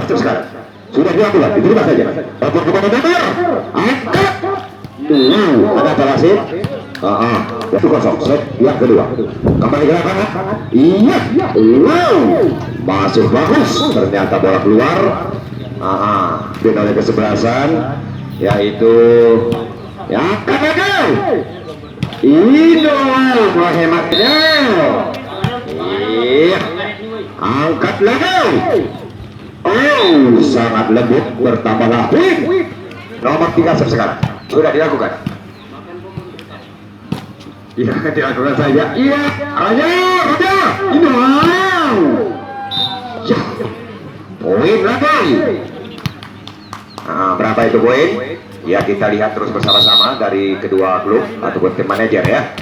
Terus sekarang sudah dilakukan, diterima saja. Lapor kepada nomor, angkat. Ada apa wasit? Itu kosong. Set yang kedua. Kembali ke lapangan. Iya. Masuk bagus. Ternyata bola keluar. Beda oleh kesebelasan, yaitu ya angkat lagi. Ini menghematnya. Iya. Angkat lagi. Oh, sangat lembut, bertambah rapih. Nomor 3 sekarang sudah dilakukan. Iya, dilakukan saja. Iya, ayo, udah. Ini wow. Ya, poin lagi. Berapa itu poin? Ya, kita lihat terus bersama-sama dari kedua klub ataupun tim manajer ya.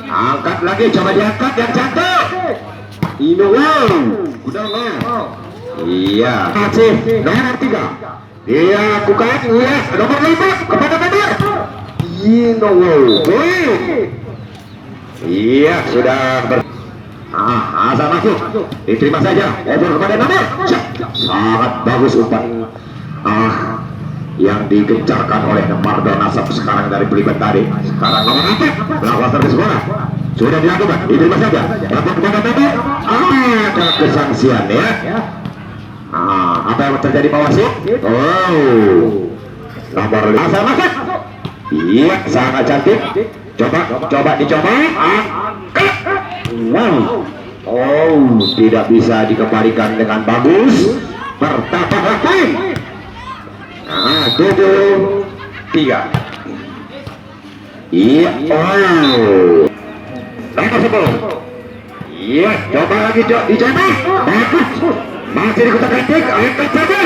Angkat lagi, coba diangkat yang cantik. Ini wow. Udah wow. Iya, masih nomor 3. Dia lakukan, iya, nomor 5 kepada nomor. Iya, sudah asal masuk, diterima saja. Over kepada nomor. Sangat bagus umpan yang digencarkan oleh Mardo Nasab sekarang dari Pelibet tadi. Sekarang nomor 4 melakukan servis bola. Sudah dilakukan, diterima saja. Over kepada nomor. Ada kesangsian ya. Apa yang terjadi Pak Wasit? Oh, nomor 5 asal masuk. Iya, sangat cantik. Coba dicoba. Wow. Oh, tidak bisa dikembalikan dengan bagus. Bertambah lagi. 7-3. Iya. Oh, nomor 10. Iya, coba lagi dicoba. Bagus. Masih dikutak-katik, angkat saja.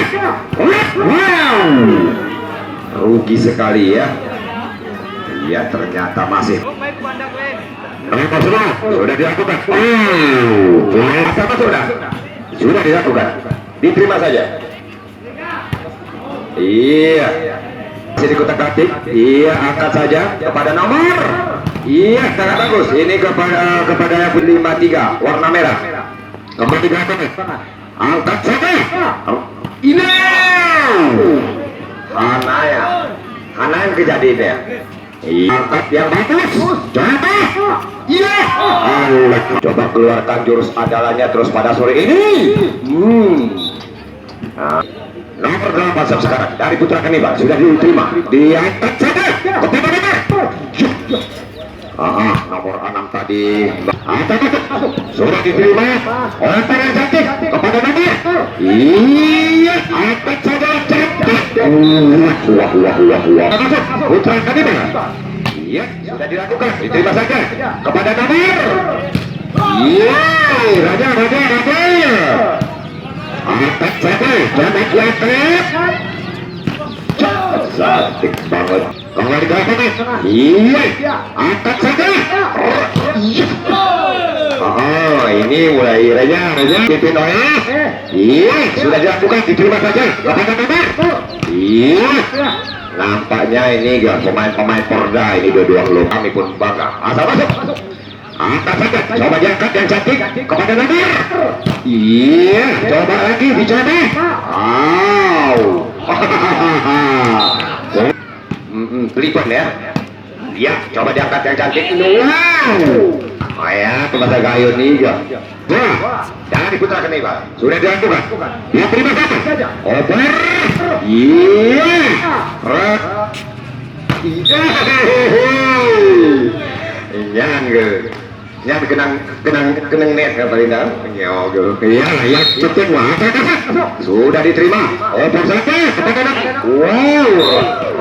Wow, rugi sekali ya. Iya, ternyata masih. Nomor 11 sudah dilakukan. Poin sama sudah dilakukan. Diterima saja. Iya, masih dikutak-katik. Iya, angkat saja kepada nomor. Iya, sangat bagus. Ini kepada yang 53 warna merah. Kembali ke atas. Angkat saja. Ini Hanaya kejadian ya. Angkat yang bagus. Coba. Iya. Coba keluarkan jurus andalannya terus pada sore ini. Nomor 8 sekarang dari Putra Kanibal sudah diterima. Diangkat saja. Nomor 6 tadi sudah diterima. Umpan yang cantik kepada nomor. Iya, angkat saja cantik. Wah. Putra Kanibal. Iya, sudah dilakukan. Diterima saja kepada nomor. Iya, Raja. Angkat saja, cantik cantik. Cantik banget. Kembali ke lapangan. Iya, angkat saja. Ini mulai Raja pimpin oleh. Iya, sudah dilakukan, diterima saja. Iya, nampaknya ini pemain Porda ini dua-dua klub. Kami pun bangga. Asal masuk. Angkat saja, coba diangkat yang cantik kepada nomor. Iya, coba lagi dicoba. Pelipon ya. Iya, coba diangkat yang cantik. Wow. Ya, kepada Gayo Niga. Jangan diputarkan nih Pak. Sudah dilakukan. Ya, terima saja. Over. Iya. Jangan ke. Jangan kenang net ya Palinda. Iya, layak cepat wah. Sudah diterima. Over saja. Wow,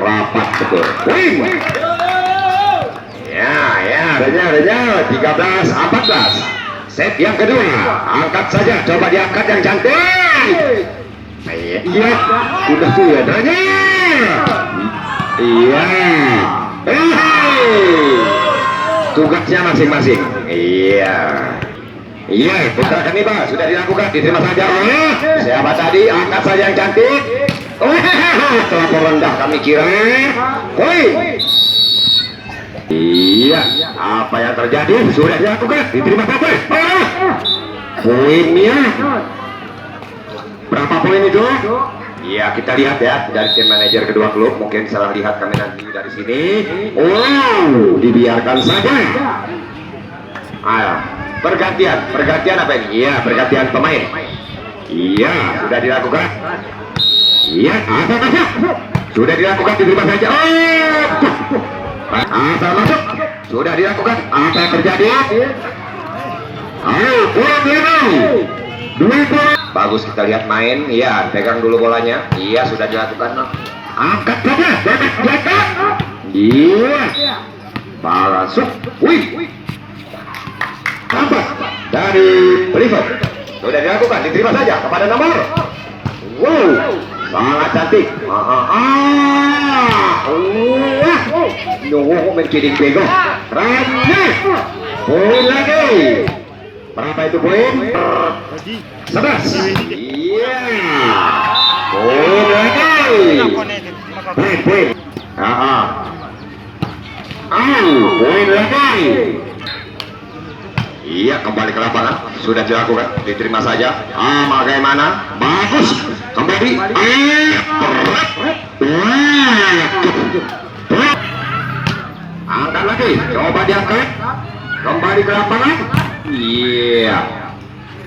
rapat betul. Win. Ya, Raja 13-14. Set yang kedua. Angkat saja, coba diangkat yang cantik. Iya, udah tuh ya Raja. Iya. Tugasnya masing-masing. Iya, Putra Kanibal sudah dilakukan, diterima saja oleh siapa tadi? Angkat saja yang cantik. Terlalu rendah kami kira. Poin. Iya, apa yang terjadi? Sudah dilakukan, diterima saja. Poinnya. Berapa poin itu? Iya, kita lihat ya dari tim manajer kedua klub. Mungkin salah lihat kami nanti dari sini. Oh, dibiarkan saja. Ayo, pergantian apa ini? Iya, pergantian pemain. Iya, sudah dilakukan. Iya, asal masuk. Sudah dilakukan, diterima saja. Oh, asal masuk. Sudah dilakukan. Apa yang terjadi? Ayo, pulang lagi. Dua poin. Bagus, kita lihat main. Iya, pegang dulu bolanya. Iya, sudah dilakukan. Angkat saja. Angkat. Iya. Masuk. Wih. Tampak dari Oliver. Sudah dilakukan, diterima saja kepada nomor. Wow, sangat cantik. Nunggu menceding bego. Rame. Poin lagi. Berapa itu poin? 11. Iya. Poin lagi. Poin. Poin lagi. Iya, kembali ke lapangan. Sudah dilakukan, diterima saja. Bagaimana? Bagus. Kembali. Angkat lagi. Coba diangkat. Kembali ke lapangan. Iya.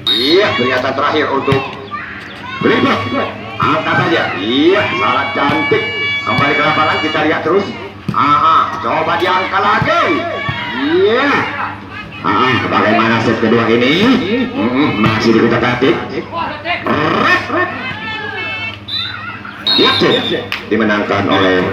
Iya, ternyata terakhir untuk berikut. Angkat saja. Iya, sangat cantik. Kembali ke lapangan, kita lihat terus. Coba diangkat lagi. Iya. Bagaimana set kedua ini? Masih dikutak-atik. Itu dimenangkan oleh